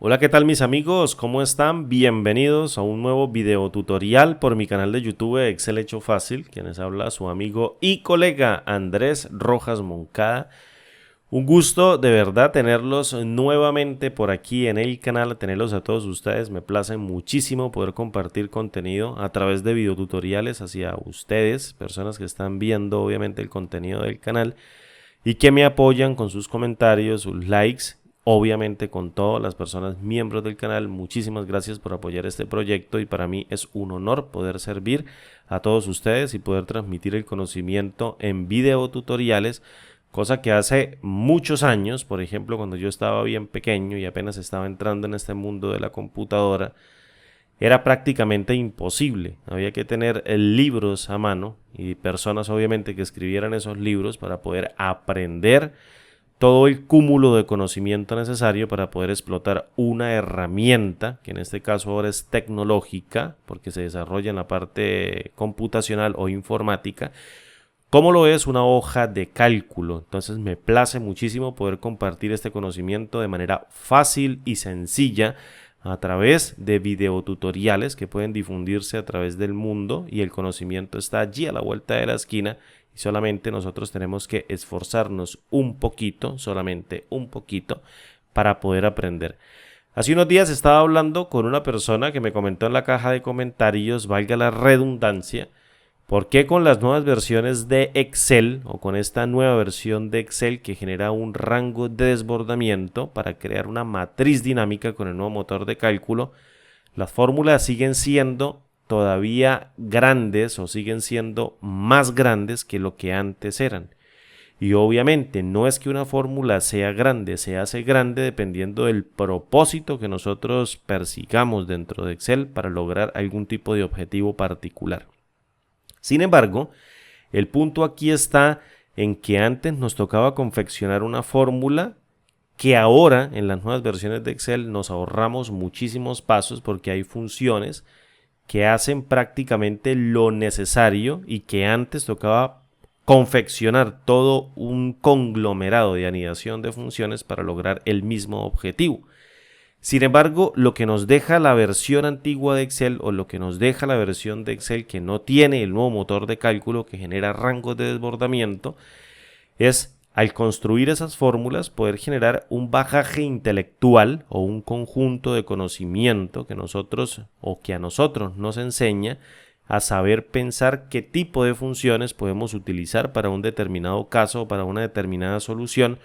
Hola, ¿qué tal mis amigos? ¿Cómo están? Bienvenidos a un nuevo video tutorial por mi canal de YouTube Excel Hecho Fácil, quienes habla su amigo y colega Andrés Rojas Moncada. Un gusto de verdad tenerlos nuevamente por aquí en el canal, tenerlos a todos ustedes. Me place muchísimo poder compartir contenido a través de videotutoriales hacia ustedes, personas que están viendo obviamente el contenido del canal y que me apoyan con sus comentarios, sus likes, obviamente con todas las personas miembros del canal. Muchísimas gracias por apoyar este proyecto y para mí es un honor poder servir a todos ustedes y poder transmitir el conocimiento en videotutoriales, cosa que hace muchos años, por ejemplo, cuando yo estaba bien pequeño y apenas estaba entrando en este mundo de la computadora, era prácticamente imposible. Había que tener libros a mano y personas obviamente que escribieran esos libros para poder aprender todo el cúmulo de conocimiento necesario para poder explotar una herramienta, que en este caso ahora es tecnológica, porque se desarrolla en la parte computacional o informática, como lo es una hoja de cálculo. Entonces me place muchísimo poder compartir este conocimiento de manera fácil y sencilla a través de videotutoriales que pueden difundirse a través del mundo, y el conocimiento está allí a la vuelta de la esquina y solamente nosotros tenemos que esforzarnos un poquito, solamente un poquito, para poder aprender. Hace unos días estaba hablando con una persona que me comentó en la caja de comentarios, valga la redundancia, ¿por qué con las nuevas versiones de Excel o con esta nueva versión de Excel que genera un rango de desbordamiento para crear una matriz dinámica con el nuevo motor de cálculo, las fórmulas siguen siendo todavía grandes o siguen siendo más grandes que lo que antes eran? Y obviamente no es que una fórmula sea grande, se hace grande dependiendo del propósito que nosotros persigamos dentro de Excel para lograr algún tipo de objetivo particular. Sin embargo, el punto aquí está en que antes nos tocaba confeccionar una fórmula que ahora en las nuevas versiones de Excel nos ahorramos muchísimos pasos, porque hay funciones que hacen prácticamente lo necesario y que antes tocaba confeccionar todo un conglomerado de anidación de funciones para lograr el mismo objetivo. Sin embargo, lo que nos deja la versión antigua de Excel, o lo que nos deja la versión de Excel que no tiene el nuevo motor de cálculo que genera rangos de desbordamiento, es, al construir esas fórmulas, poder generar un bagaje intelectual o un conjunto de conocimiento que nosotros o que a nosotros nos enseña a saber pensar qué tipo de funciones podemos utilizar para un determinado caso o para una determinada solución,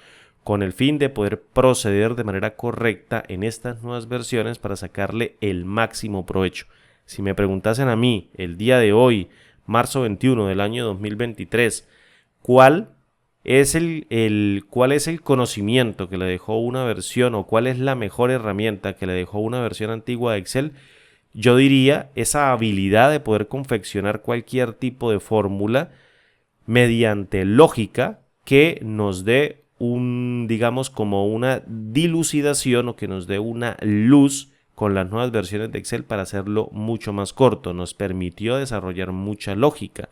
con el fin de poder proceder de manera correcta en estas nuevas versiones para sacarle el máximo provecho. Si me preguntasen a mí el día de hoy, marzo 21 del año 2023, ¿cuál es el conocimiento que le dejó una versión, o cuál es la mejor herramienta que le dejó una versión antigua de Excel? Yo diría esa habilidad de poder confeccionar cualquier tipo de fórmula mediante lógica que nos dé digamos, como una dilucidación, o que nos dé una luz con las nuevas versiones de Excel para hacerlo mucho más corto. Nos permitió desarrollar mucha lógica.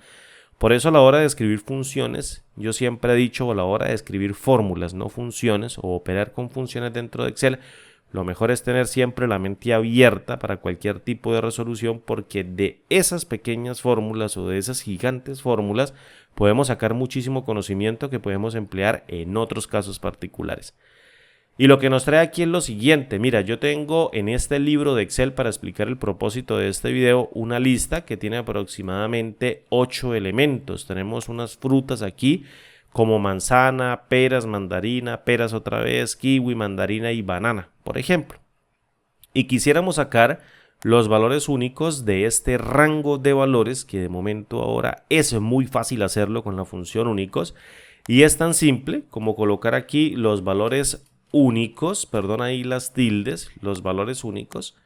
Por eso a la hora de escribir funciones, yo siempre he dicho, a la hora de escribir fórmulas, no funciones, o operar con funciones dentro de Excel, lo mejor es tener siempre la mente abierta para cualquier tipo de resolución, porque de esas pequeñas fórmulas o de esas gigantes fórmulas podemos sacar muchísimo conocimiento que podemos emplear en otros casos particulares. Y lo que nos trae aquí es lo siguiente. Mira, yo tengo en este libro de Excel, para explicar el propósito de este video, una lista que tiene aproximadamente 8 elementos. Tenemos unas frutas aquí como manzana, peras, mandarina, peras otra vez, kiwi, mandarina y banana, por ejemplo. Y quisiéramos sacar los valores únicos de este rango de valores, que de momento ahora es muy fácil hacerlo con la función únicos, y es tan simple como colocar aquí los valores únicos, perdón ahí las tildes, los valores únicos,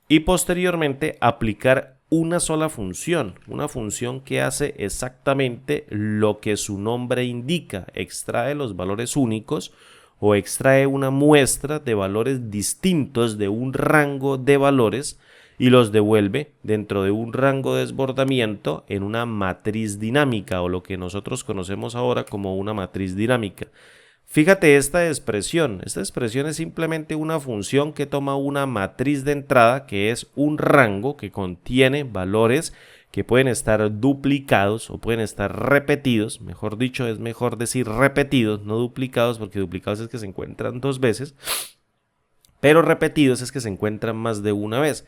y posteriormente aplicar una sola función, una función que hace exactamente lo que su nombre indica: extrae los valores únicos o extrae una muestra de valores distintos de un rango de valores y los devuelve dentro de un rango de desbordamiento en una matriz dinámica, o lo que nosotros conocemos ahora como una matriz dinámica. Fíjate esta expresión. Esta expresión es simplemente una función que toma una matriz de entrada, que es un rango que contiene valores que pueden estar duplicados o pueden estar repetidos. Mejor dicho, es mejor decir repetidos, no duplicados, porque duplicados es que se encuentran dos veces, pero repetidos es que se encuentran más de una vez.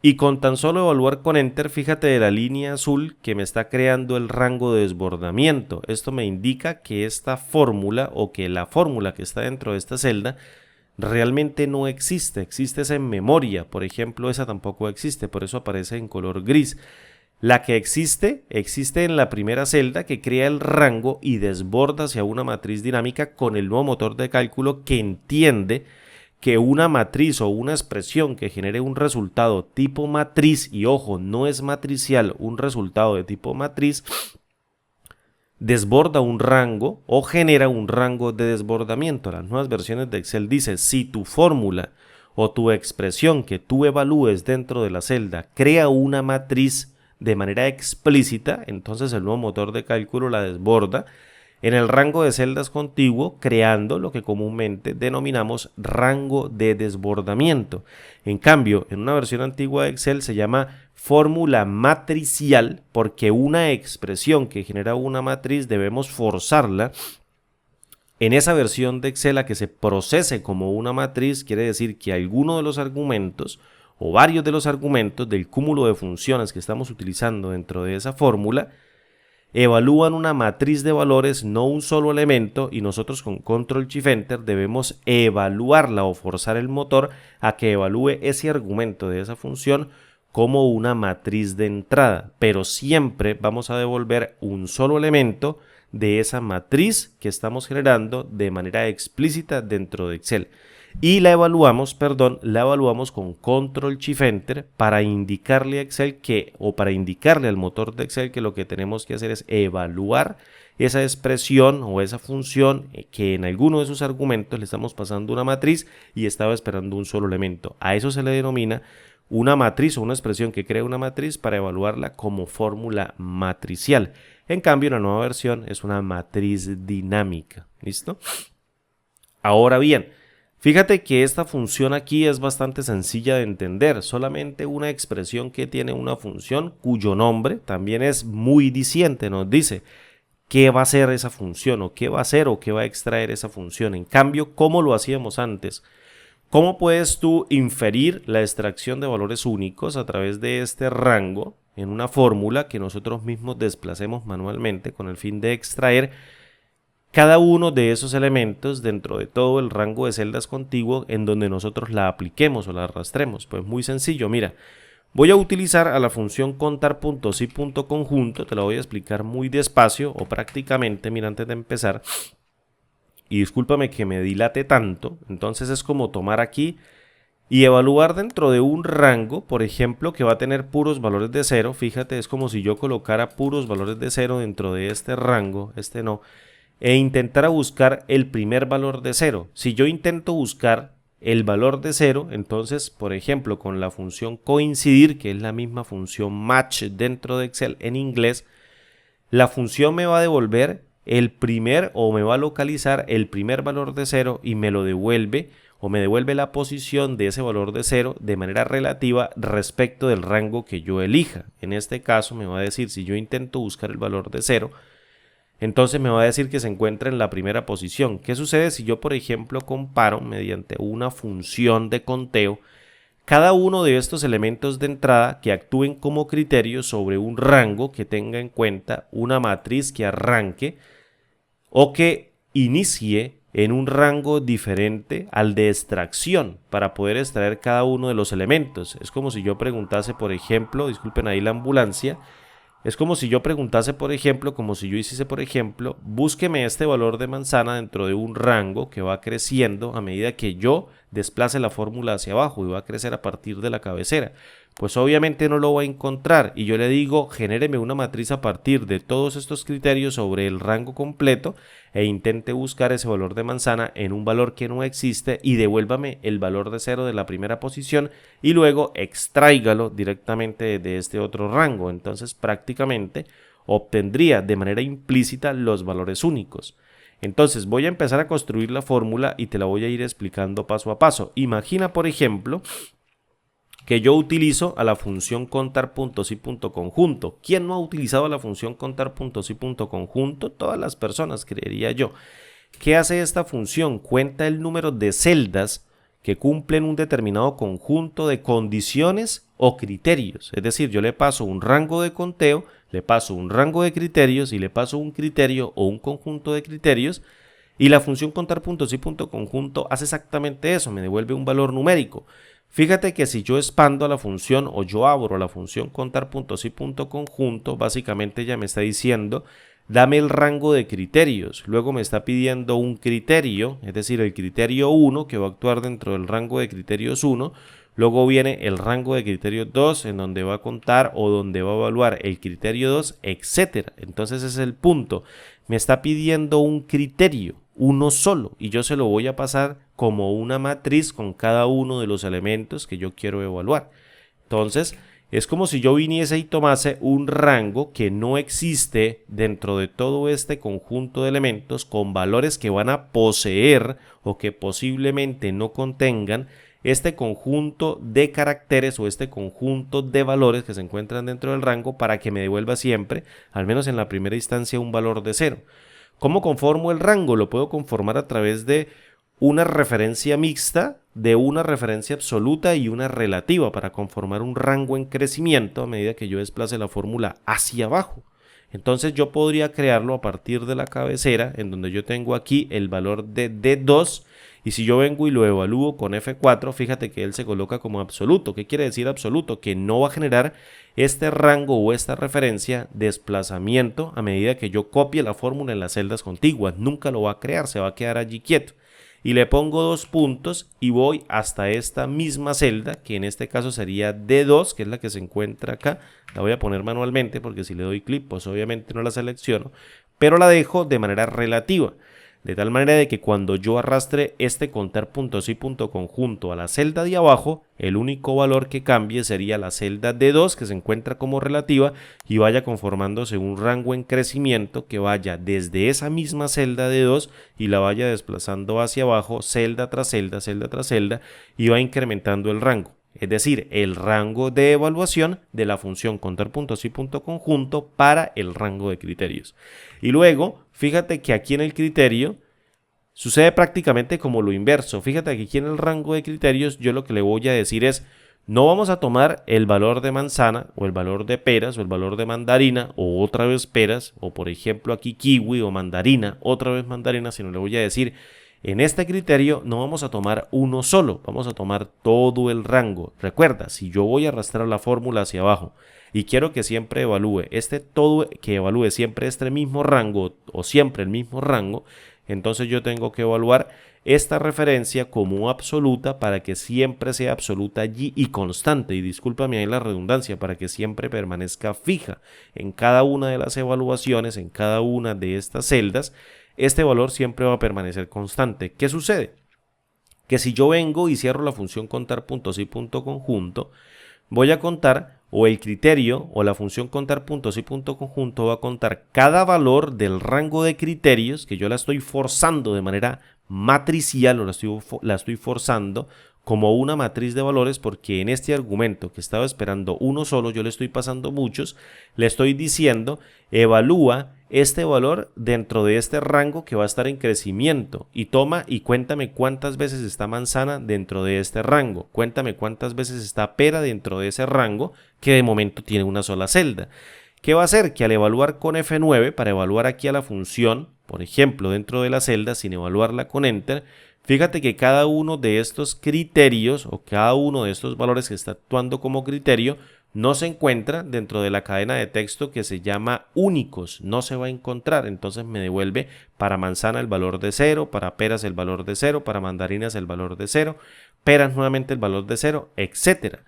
Y con tan solo evaluar con Enter, fíjate de la línea azul que me está creando el rango de desbordamiento. Esto me indica que esta fórmula o que la fórmula que está dentro de esta celda realmente no existe. Existe esa en memoria, por ejemplo, esa tampoco existe, por eso aparece en color gris. La que existe en la primera celda que crea el rango y desborda hacia una matriz dinámica con el nuevo motor de cálculo que entiende que una matriz o una expresión que genere un resultado tipo matriz, y ojo, no es matricial, un resultado de tipo matriz, desborda un rango o genera un rango de desbordamiento. Las nuevas versiones de Excel dicen, si tu fórmula o tu expresión que tú evalúes dentro de la celda crea una matriz de manera explícita, entonces el nuevo motor de cálculo la desborda en el rango de celdas contiguo, creando lo que comúnmente denominamos rango de desbordamiento. En cambio, en una versión antigua de Excel se llama fórmula matricial, porque una expresión que genera una matriz debemos forzarla en esa versión de Excel a que se procese como una matriz. Quiere decir que alguno de los argumentos o varios de los argumentos del cúmulo de funciones que estamos utilizando dentro de esa fórmula evalúan una matriz de valores, no un solo elemento, y nosotros con Control Shift Enter debemos evaluarla o forzar el motor a que evalúe ese argumento de esa función como una matriz de entrada, pero siempre vamos a devolver un solo elemento de esa matriz que estamos generando de manera explícita dentro de Excel. Y la evaluamos con Control Shift Enter para indicarle a Excel para indicarle al motor de Excel que lo que tenemos que hacer es evaluar esa expresión o esa función que en alguno de sus argumentos le estamos pasando una matriz y estaba esperando un solo elemento. A eso se le denomina una matriz o una expresión que crea una matriz para evaluarla como fórmula matricial. En cambio, la nueva versión es una matriz dinámica. ¿Listo? Ahora bien, fíjate que esta función aquí es bastante sencilla de entender, solamente una expresión que tiene una función cuyo nombre también es muy diciente, nos dice qué va a hacer esa función o qué va a hacer o qué va a extraer esa función. En cambio, ¿cómo lo hacíamos antes? ¿Cómo puedes tú inferir la extracción de valores únicos a través de este rango en una fórmula que nosotros mismos desplacemos manualmente con el fin de extraer cada uno de esos elementos dentro de todo el rango de celdas contiguo en donde nosotros la apliquemos o la arrastremos? Pues muy sencillo, mira, voy a utilizar a la función contar.si.conjunto, te la voy a explicar muy despacio o prácticamente, mira, antes de empezar, y discúlpame que me dilate tanto, entonces es como tomar aquí y evaluar dentro de un rango, por ejemplo, que va a tener puros valores de 0, fíjate, es como si yo colocara puros valores de 0 dentro de este rango, este no, e intentara buscar el primer valor de 0. Si yo intento buscar el valor de 0, entonces, por ejemplo, con la función coincidir, que es la misma función match dentro de Excel en inglés, la función me va a devolver me va a localizar el primer valor de 0 y me lo devuelve o me devuelve la posición de ese valor de 0 de manera relativa respecto del rango que yo elija. En este caso me va a decir, si yo intento buscar el valor de 0, entonces me va a decir que se encuentra en la primera posición. ¿Qué sucede si yo, por ejemplo, comparo mediante una función de conteo cada uno de estos elementos de entrada que actúen como criterio sobre un rango que tenga en cuenta una matriz que arranque o que inicie en un rango diferente al de extracción para poder extraer cada uno de los elementos? Es como si yo preguntase, por ejemplo, disculpen ahí la ambulancia, es como si yo preguntase, por ejemplo, como si yo hiciese, por ejemplo, búsqueme este valor de manzana dentro de un rango que va creciendo a medida que yo desplace la fórmula hacia abajo y va a crecer a partir de la cabecera. Pues obviamente no lo va a encontrar y yo le digo, genéreme una matriz a partir de todos estos criterios sobre el rango completo e intente buscar ese valor de manzana en un valor que no existe y devuélvame el valor de 0 de la primera posición y luego extráigalo directamente de este otro rango. Entonces prácticamente obtendría de manera implícita los valores únicos. Entonces voy a empezar a construir la fórmula y te la voy a ir explicando paso a paso. Imagina, por ejemplo, que yo utilizo a la función contar puntos y punto conjunto. ¿Quién no ha utilizado la función contar puntos y punto conjunto? Todas las personas, creería yo. ¿Qué hace esta función? Cuenta el número de celdas que cumplen un determinado conjunto de condiciones o criterios. Es decir, yo le paso un rango de conteo, le paso un rango de criterios y le paso un criterio o un conjunto de criterios, y la función contar puntos y punto conjunto hace exactamente eso, me devuelve un valor numérico. Fíjate que si yo expando a la función o yo abro la función contar puntos y punto conjunto, básicamente ella me está diciendo, dame el rango de criterios. Luego me está pidiendo un criterio, es decir, el criterio 1 que va a actuar dentro del rango de criterios 1. Luego viene el rango de criterios 2 en donde va a contar o donde va a evaluar el criterio 2, etcétera. Entonces ese es el punto. Me está pidiendo un criterio, uno solo, y yo se lo voy a pasar como una matriz con cada uno de los elementos que yo quiero evaluar. Entonces, es como si yo viniese y tomase un rango que no existe dentro de todo este conjunto de elementos con valores que van a poseer o que posiblemente no contengan este conjunto de caracteres o este conjunto de valores que se encuentran dentro del rango para que me devuelva siempre, al menos en la primera instancia, un valor de 0. ¿Cómo conformo el rango? Lo puedo conformar a través de una referencia mixta, de una referencia absoluta y una relativa para conformar un rango en crecimiento a medida que yo desplace la fórmula hacia abajo. Entonces yo podría crearlo a partir de la cabecera, en donde yo tengo aquí el valor de D2, y si yo vengo y lo evalúo con F4, fíjate que él se coloca como absoluto. ¿Qué quiere decir absoluto? Que no va a generar este rango o esta referencia desplazamiento a medida que yo copie la fórmula en las celdas contiguas. Nunca lo va a crear, se va a quedar allí quieto. Y le pongo 2 puntos y voy hasta esta misma celda, que en este caso sería D2, que es la que se encuentra acá. La voy a poner manualmente porque si le doy clic, pues obviamente no la selecciono, pero la dejo de manera relativa. De tal manera de que cuando yo arrastre este contar puntos y punto conjunto a la celda de abajo, el único valor que cambie sería la celda D2 que se encuentra como relativa y vaya conformándose un rango en crecimiento que vaya desde esa misma celda D2 y la vaya desplazando hacia abajo celda tras celda, celda tras celda y va incrementando el rango. Es decir, el rango de evaluación de la función contar puntos y punto conjunto para el rango de criterios. Y luego, fíjate que aquí en el criterio sucede prácticamente como lo inverso. Fíjate que aquí en el rango de criterios yo lo que le voy a decir es, no vamos a tomar el valor de manzana o el valor de peras o el valor de mandarina o otra vez peras o por ejemplo aquí kiwi o mandarina, otra vez mandarina, sino le voy a decir, en este criterio no vamos a tomar uno solo, vamos a tomar todo el rango. Recuerda, si yo voy a arrastrar la fórmula hacia abajo y quiero que siempre evalúe que evalúe siempre este mismo rango o siempre el mismo rango, entonces yo tengo que evaluar esta referencia como absoluta para que siempre sea absoluta allí y constante, y discúlpame ahí la redundancia, para que siempre permanezca fija en cada una de las evaluaciones, en cada una de estas celdas. Este valor siempre va a permanecer constante. ¿Qué sucede? Que si yo vengo y cierro la función contar puntos y punto conjunto, voy a contar, o el criterio o la función contar puntos y punto conjunto va a contar cada valor del rango de criterios que yo la estoy forzando de manera matricial o la estoy forzando como una matriz de valores, porque en este argumento que estaba esperando uno solo, yo le estoy pasando muchos, le estoy diciendo evalúa este valor dentro de este rango que va a estar en crecimiento y toma y cuéntame cuántas veces está manzana dentro de este rango, cuéntame cuántas veces está pera dentro de ese rango que de momento tiene una sola celda. ¿Qué va a hacer? Que al evaluar con F9, para evaluar aquí a la función, por ejemplo dentro de la celda sin evaluarla con Enter, fíjate que cada uno de estos criterios o cada uno de estos valores que está actuando como criterio no se encuentra dentro de la cadena de texto que se llama únicos, no se va a encontrar, entonces me devuelve para manzana el valor de 0, para peras el valor de 0, para mandarinas el valor de 0, peras nuevamente el valor de 0, etcétera.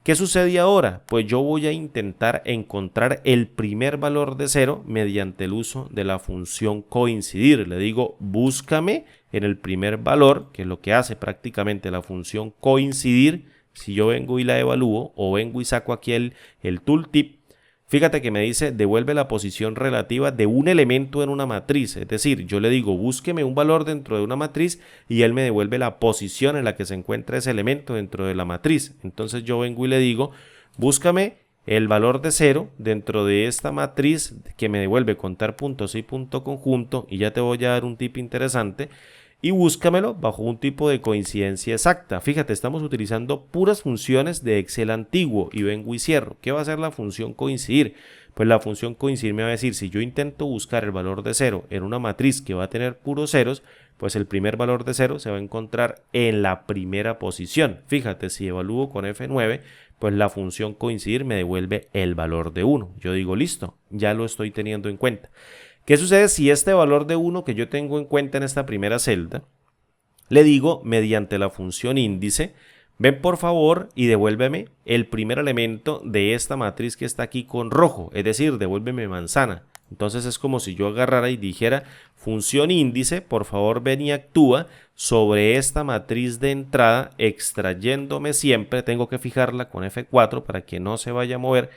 ¿Qué sucede ahora? Pues yo voy a intentar encontrar el primer valor de 0 mediante el uso de la función coincidir. Le digo, búscame en el primer valor, que es lo que hace prácticamente la función coincidir. Si yo vengo y la evalúo o vengo y saco aquí el tooltip, Fíjate que me dice devuelve la posición relativa de un elemento en una matriz, es decir, yo le digo búsqueme un valor dentro de una matriz y él me devuelve la posición en la que se encuentra ese elemento dentro de la matriz. Entonces yo vengo y le digo búscame el valor de 0 dentro de esta matriz que me devuelve contar puntos y punto conjunto, y ya te voy a dar un tip interesante, y búscamelo bajo un tipo de coincidencia exacta. Fíjate, estamos utilizando puras funciones de Excel antiguo y vengo y cierro. ¿Qué va a hacer la función coincidir? Pues la función coincidir me va a decir, si yo intento buscar el valor de 0 en una matriz que va a tener puros ceros, pues el primer valor de 0 se va a encontrar en la primera posición. Fíjate, si evalúo con F9, pues la función coincidir me devuelve el valor de 1. Yo digo, listo, ya lo estoy teniendo en cuenta. ¿Qué sucede si este valor de 1 que yo tengo en cuenta en esta primera celda, le digo mediante la función índice, ven por favor y devuélveme el primer elemento de esta matriz que está aquí con rojo, es decir, devuélveme manzana? Entonces es como si yo agarrara y dijera, función índice, por favor ven y actúa sobre esta matriz de entrada, extrayéndome siempre, tengo que fijarla con F4 para que no se vaya a mover,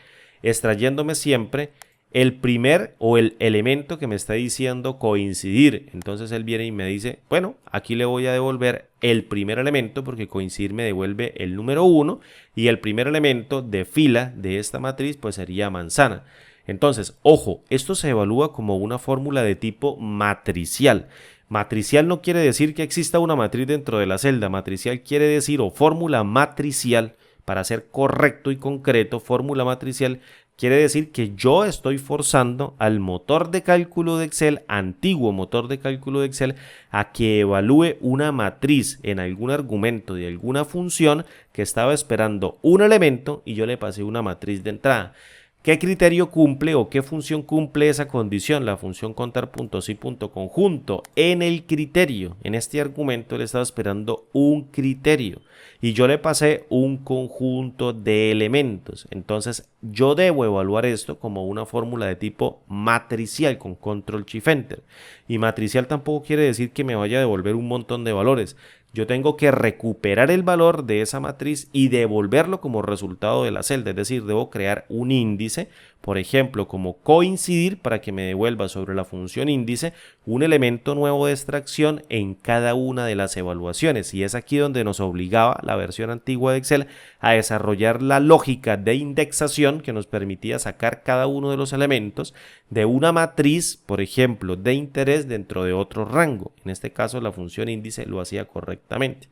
extrayéndome siempre el primer o el elemento que me está diciendo coincidir. Entonces él viene y me dice, bueno, aquí le voy a devolver el primer elemento porque coincidir me devuelve el número 1 y el primer elemento de fila de esta matriz pues sería manzana. Entonces, ojo, esto se evalúa como una fórmula de tipo matricial. Matricial no quiere decir que exista una matriz dentro de la celda. Matricial quiere decir, o fórmula matricial, para ser correcto y concreto, fórmula matricial quiere decir que yo estoy forzando al motor de cálculo de Excel, antiguo motor de cálculo de Excel, a que evalúe una matriz en algún argumento de alguna función que estaba esperando un elemento y yo le pasé una matriz de entrada. ¿Qué criterio cumple o qué función cumple esa condición? La función contar puntos y punto conjunto. En el criterio, en este argumento, él estaba esperando un criterio y yo le pasé un conjunto de elementos. Entonces, yo debo evaluar esto como una fórmula de tipo matricial con control shift enter. Y matricial tampoco quiere decir que me vaya a devolver un montón de valores. Yo tengo que recuperar el valor de esa matriz y devolverlo como resultado de la celda, es decir, debo crear un índice, por ejemplo, como coincidir para que me devuelva sobre la función índice un elemento nuevo de extracción en cada una de las evaluaciones. Y es aquí donde nos obligaba la versión antigua de Excel a desarrollar la lógica de indexación que nos permitía sacar cada uno de los elementos de una matriz, por ejemplo, de interés dentro de otro rango. En este caso, la función índice lo hacía correctamente.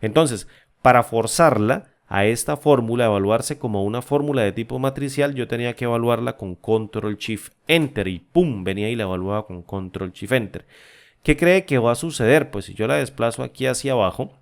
Entonces, para forzarla a esta fórmula, evaluarse como una fórmula de tipo matricial, yo tenía que evaluarla con control shift enter y pum, venía y la evaluaba con control shift enter. ¿Qué cree que va a suceder? Pues si yo la desplazo aquí hacia abajo,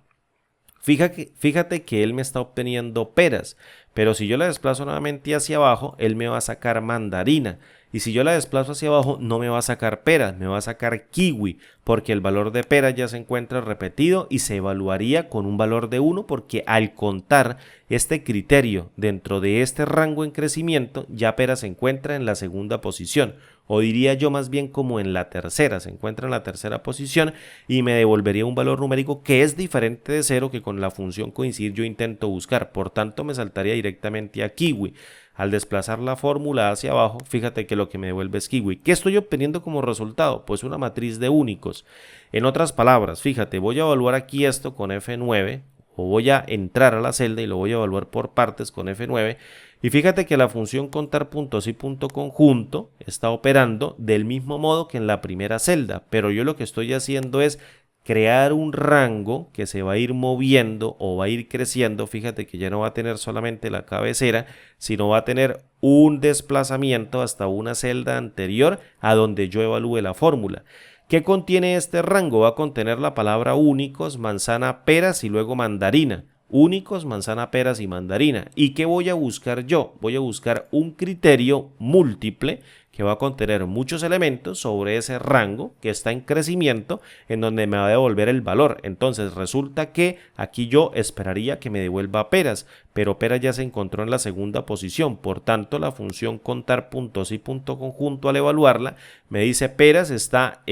fíjate que él me está obteniendo peras, pero si yo la desplazo nuevamente hacia abajo, él me va a sacar mandarina. Y si yo la desplazo hacia abajo, no me va a sacar peras, me va a sacar kiwi, porque el valor de pera ya se encuentra repetido y se evaluaría con un valor de 1, porque al contar este criterio dentro de este rango en crecimiento, ya pera se encuentra en la segunda posición, o diría yo más bien como en la tercera, se encuentra en la tercera posición y me devolvería un valor numérico que es diferente de 0 que con la función coincidir yo intento buscar, por tanto me saltaría directamente a kiwi. Al desplazar la fórmula hacia abajo, fíjate que lo que me devuelve es kiwi. ¿Qué estoy obteniendo como resultado? Pues una matriz de únicos. En otras palabras, fíjate, voy a evaluar aquí esto con F9, o voy a entrar a la celda y lo voy a evaluar por partes con F9, y fíjate que la función contar puntos y punto conjunto está operando del mismo modo que en la primera celda, pero yo lo que estoy haciendo es crear un rango que se va a ir moviendo o va a ir creciendo. Fíjate que ya no va a tener solamente la cabecera, sino va a tener un desplazamiento hasta una celda anterior a donde yo evalúe la fórmula. ¿Qué contiene este rango? Va a contener la palabra únicos, manzana, peras y luego mandarina. Únicos, manzana, peras y mandarina. ¿Y qué voy a buscar yo? Voy a buscar un criterio múltiple que va a contener muchos elementos sobre ese rango que está en crecimiento, en donde me va a devolver el valor. Entonces resulta que aquí yo esperaría que me devuelva peras, pero peras ya se encontró en la segunda posición. Por tanto, la función contar puntos y punto conjunto al evaluarla me dice peras está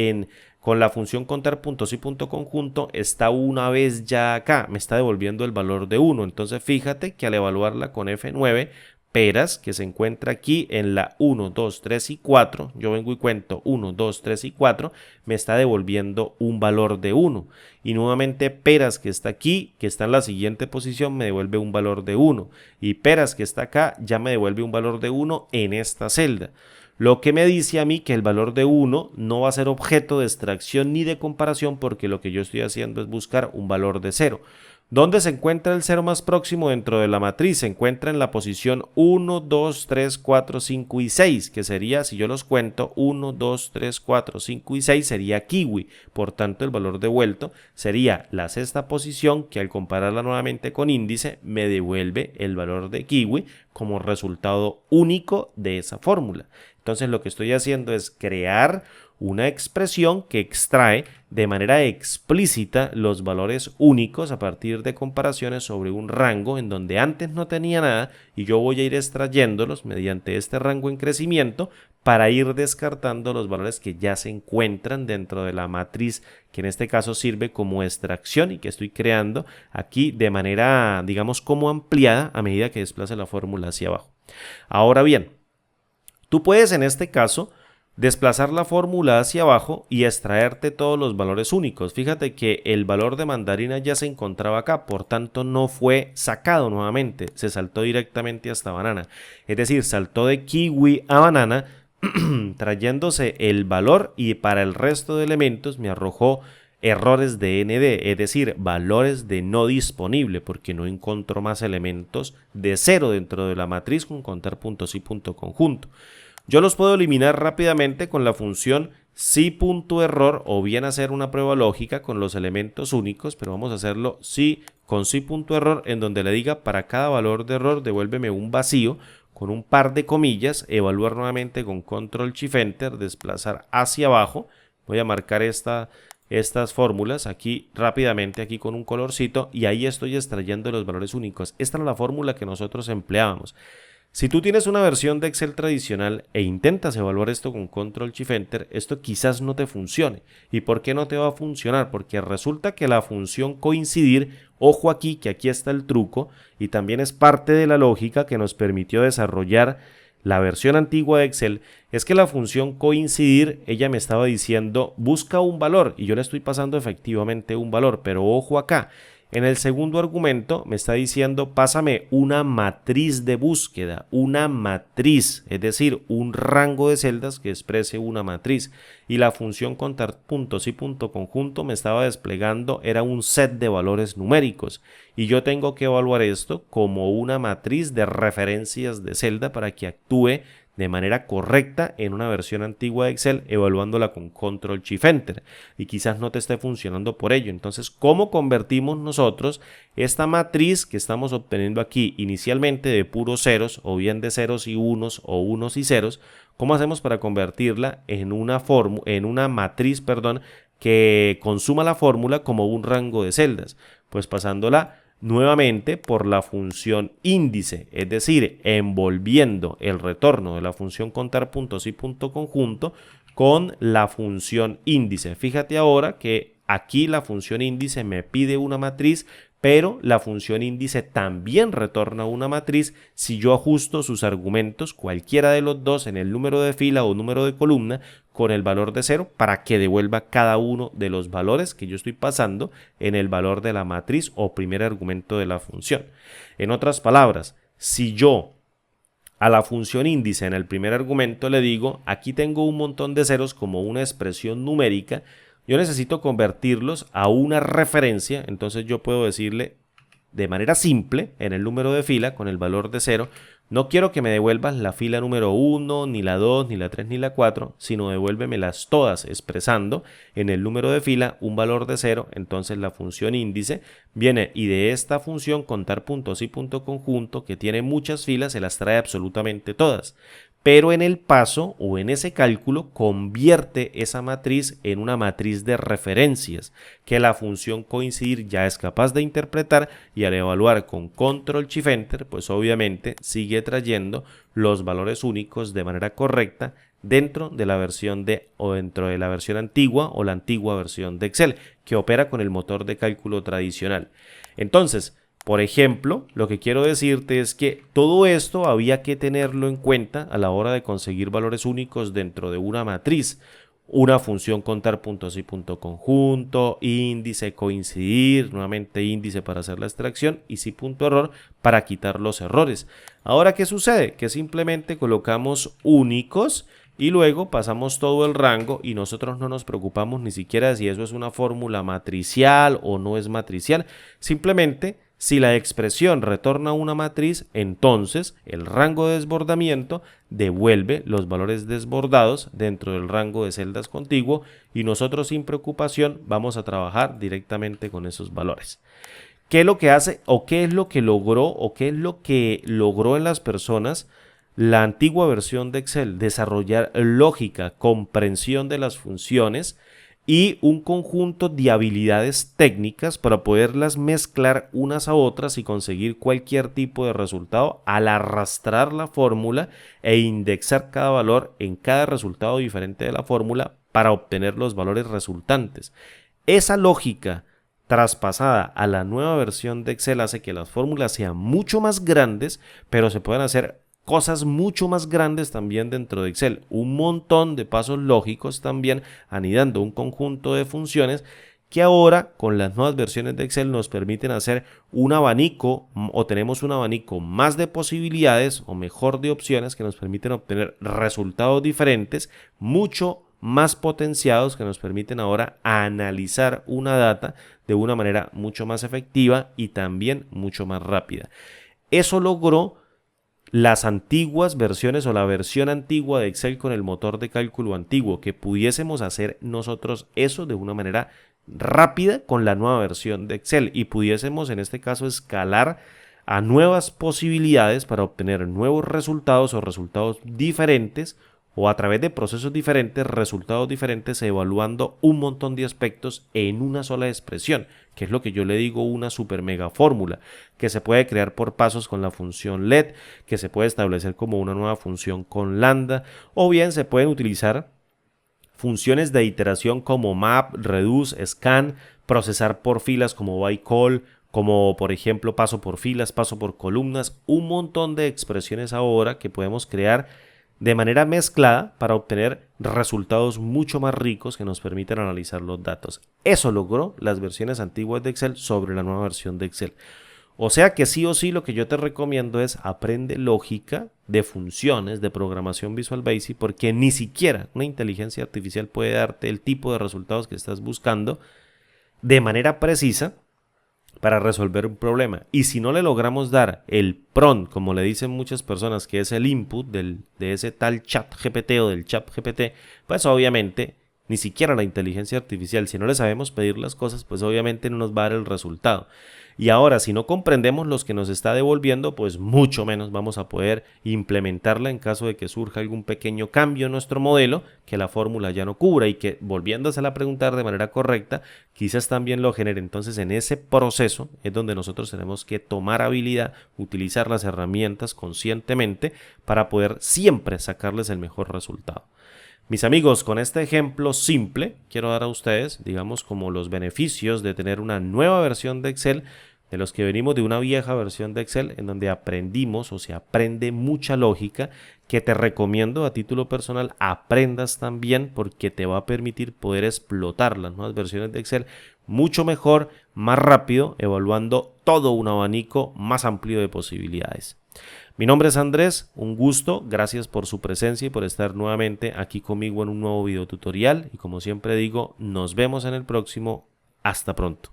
con la función contar puntos y punto conjunto está una vez ya acá, me está devolviendo el valor de 1. Entonces fíjate que al evaluarla con F9, peras, que se encuentra aquí en la 1, 2, 3 y 4, yo vengo y cuento 1, 2, 3 y 4, me está devolviendo un valor de 1. Y nuevamente peras, que está aquí, que está en la siguiente posición, me devuelve un valor de 1. Y peras, que está acá, ya me devuelve un valor de 1 en esta celda. Lo que me dice a mí que el valor de 1 no va a ser objeto de extracción ni de comparación, porque lo que yo estoy haciendo es buscar un valor de 0. ¿Dónde se encuentra el 0 más próximo dentro de la matriz? Se encuentra en la posición 1, 2, 3, 4, 5 y 6, que sería, si yo los cuento, 1, 2, 3, 4, 5 y 6 sería kiwi. Por tanto, el valor devuelto sería la sexta posición, que al compararla nuevamente con índice me devuelve el valor de kiwi como resultado único de esa fórmula. Entonces lo que estoy haciendo es crear una expresión que extrae de manera explícita los valores únicos a partir de comparaciones sobre un rango en donde antes no tenía nada, y yo voy a ir extrayéndolos mediante este rango en crecimiento para ir descartando los valores que ya se encuentran dentro de la matriz, que en este caso sirve como extracción y que estoy creando aquí de manera, digamos, como ampliada a medida que desplace la fórmula hacia abajo. Ahora bien, tú puedes en este caso desplazar la fórmula hacia abajo y extraerte todos los valores únicos. Fíjate que el valor de mandarina ya se encontraba acá, por tanto no fue sacado nuevamente, se saltó directamente hasta banana. Es decir, saltó de kiwi a banana trayéndose el valor, y para el resto de elementos me arrojó errores de ND, es decir, valores de no disponible, porque no encontró más elementos de 0 dentro de la matriz con contar puntos y punto conjunto. Yo los puedo eliminar rápidamente con la función si.error, o bien hacer una prueba lógica con los elementos únicos, pero vamos a hacerlo con si.error, en donde le diga para cada valor de error devuélveme un vacío con un par de comillas, evaluar nuevamente con control shift enter, desplazar hacia abajo. Voy a marcar estas fórmulas aquí rápidamente, aquí con un colorcito, y ahí estoy extrayendo los valores únicos. Esta es la fórmula que nosotros empleábamos. Si tú tienes una versión de Excel tradicional e intentas evaluar esto con control shift enter, esto quizás no te funcione. ¿Y por qué no te va a funcionar? Porque resulta que la función coincidir, ojo aquí, que aquí está el truco, y también es parte de la lógica que nos permitió desarrollar la versión antigua de Excel, es que la función coincidir, ella me estaba diciendo busca un valor, y yo le estoy pasando efectivamente un valor, pero ojo acá. En el segundo argumento me está diciendo pásame una matriz de búsqueda, una matriz, es decir, un rango de celdas que exprese una matriz. Y la función contar puntos y punto conjunto me estaba desplegando, era un set de valores numéricos. Y yo tengo que evaluar esto como una matriz de referencias de celda para que actúe de manera correcta en una versión antigua de Excel, evaluándola con control shift enter, y quizás no te esté funcionando por ello. Entonces, ¿cómo convertimos nosotros esta matriz que estamos obteniendo aquí inicialmente de puros ceros, o bien de ceros y unos o unos y ceros? ¿Cómo hacemos para convertirla en una matriz, que consuma la fórmula como un rango de celdas? Pues pasándola nuevamente por la función índice, es decir, envolviendo el retorno de la función contar puntos y punto conjunto con la función índice. Fíjate ahora que aquí la función índice me pide una matriz, pero la función índice también retorna una matriz si yo ajusto sus argumentos, cualquiera de los dos, en el número de fila o número de columna, con el valor de 0, para que devuelva cada uno de los valores que yo estoy pasando en el valor de la matriz o primer argumento de la función. En otras palabras, si yo a la función índice en el primer argumento le digo, aquí tengo un montón de ceros como una expresión numérica, yo necesito convertirlos a una referencia, entonces yo puedo decirle de manera simple en el número de fila con el valor de 0, no quiero que me devuelvas la fila número 1, ni la 2, ni la 3, ni la 4, sino devuélvemelas todas expresando en el número de fila un valor de 0. Entonces la función índice viene y de esta función contar puntos y punto conjunto, que tiene muchas filas, se las trae absolutamente todas. Pero en el paso o en ese cálculo convierte esa matriz en una matriz de referencias que la función coincidir ya es capaz de interpretar, y al evaluar con control shift enter, pues obviamente sigue trayendo los valores únicos de manera correcta dentro de la versión dentro de la versión antigua o la antigua versión de Excel, que opera con el motor de cálculo tradicional. Entonces, Por ejemplo, lo que quiero decirte es que todo esto había que tenerlo en cuenta a la hora de conseguir valores únicos dentro de una matriz. Una función contar puntos y punto conjunto, índice, coincidir, nuevamente índice para hacer la extracción y sí punto error para quitar los errores. Ahora, ¿qué sucede? Que simplemente colocamos únicos y luego pasamos todo el rango y nosotros no nos preocupamos ni siquiera de si eso es una fórmula matricial o no es matricial. Simplemente, si la expresión retorna una matriz, entonces el rango de desbordamiento devuelve los valores desbordados dentro del rango de celdas contiguo y nosotros sin preocupación vamos a trabajar directamente con esos valores. ¿Qué es lo que hace o qué es lo que logró o qué es lo que logró en las personas la antigua versión de Excel? Desarrollar lógica, comprensión de las funciones y un conjunto de habilidades técnicas para poderlas mezclar unas a otras y conseguir cualquier tipo de resultado al arrastrar la fórmula e indexar cada valor en cada resultado diferente de la fórmula para obtener los valores resultantes. Esa lógica traspasada a la nueva versión de Excel hace que las fórmulas sean mucho más grandes, pero se pueden hacer cosas mucho más grandes también dentro de Excel. Un montón de pasos lógicos también anidando un conjunto de funciones que ahora con las nuevas versiones de Excel nos permiten hacer un abanico o tenemos un abanico más de posibilidades o mejor de opciones que nos permiten obtener resultados diferentes, mucho más potenciados que nos permiten ahora analizar una data de una manera mucho más efectiva y también mucho más rápida. Eso logró las antiguas versiones o la versión antigua de Excel con el motor de cálculo antiguo, que pudiésemos hacer nosotros eso de una manera rápida con la nueva versión de Excel y pudiésemos en este caso escalar a nuevas posibilidades para obtener nuevos resultados o resultados diferentes o a través de procesos diferentes, resultados diferentes, evaluando un montón de aspectos en una sola expresión, que es lo que yo le digo una super mega fórmula, que se puede crear por pasos con la función let, que se puede establecer como una nueva función con lambda, o bien se pueden utilizar funciones de iteración como map, reduce, scan, procesar por filas como by call, como por ejemplo paso por filas, paso por columnas, un montón de expresiones ahora que podemos crear de manera mezclada para obtener resultados mucho más ricos que nos permiten analizar los datos. Eso logró las versiones antiguas de Excel sobre la nueva versión de Excel. O sea que sí o sí lo que yo te recomiendo es aprende lógica de funciones de programación Visual Basic porque ni siquiera una inteligencia artificial puede darte el tipo de resultados que estás buscando de manera precisa para resolver un problema. Y si no le logramos dar el prompt, como le dicen muchas personas, que es el input de ese tal chat GPT o del chat GPT, pues obviamente ni siquiera la inteligencia artificial, si no le sabemos pedir las cosas, pues obviamente no nos va a dar el resultado. Y ahora, si no comprendemos los que nos está devolviendo, pues mucho menos vamos a poder implementarla en caso de que surja algún pequeño cambio en nuestro modelo que la fórmula ya no cubra y que, volviéndosela a preguntar de manera correcta, quizás también lo genere. Entonces, en ese proceso es donde nosotros tenemos que tomar habilidad, utilizar las herramientas conscientemente para poder siempre sacarles el mejor resultado. Mis amigos, con este ejemplo simple, quiero dar a ustedes, digamos, como los beneficios de tener una nueva versión de Excel, de los que venimos de una vieja versión de Excel, en donde aprendimos o se aprende mucha lógica, que te recomiendo a título personal aprendas también porque te va a permitir poder explotar las nuevas versiones de Excel mucho mejor, más rápido, evaluando todo un abanico más amplio de posibilidades. Mi nombre es Andrés, un gusto, gracias por su presencia y por estar nuevamente aquí conmigo en un nuevo video tutorial y como siempre digo, nos vemos en el próximo, hasta pronto.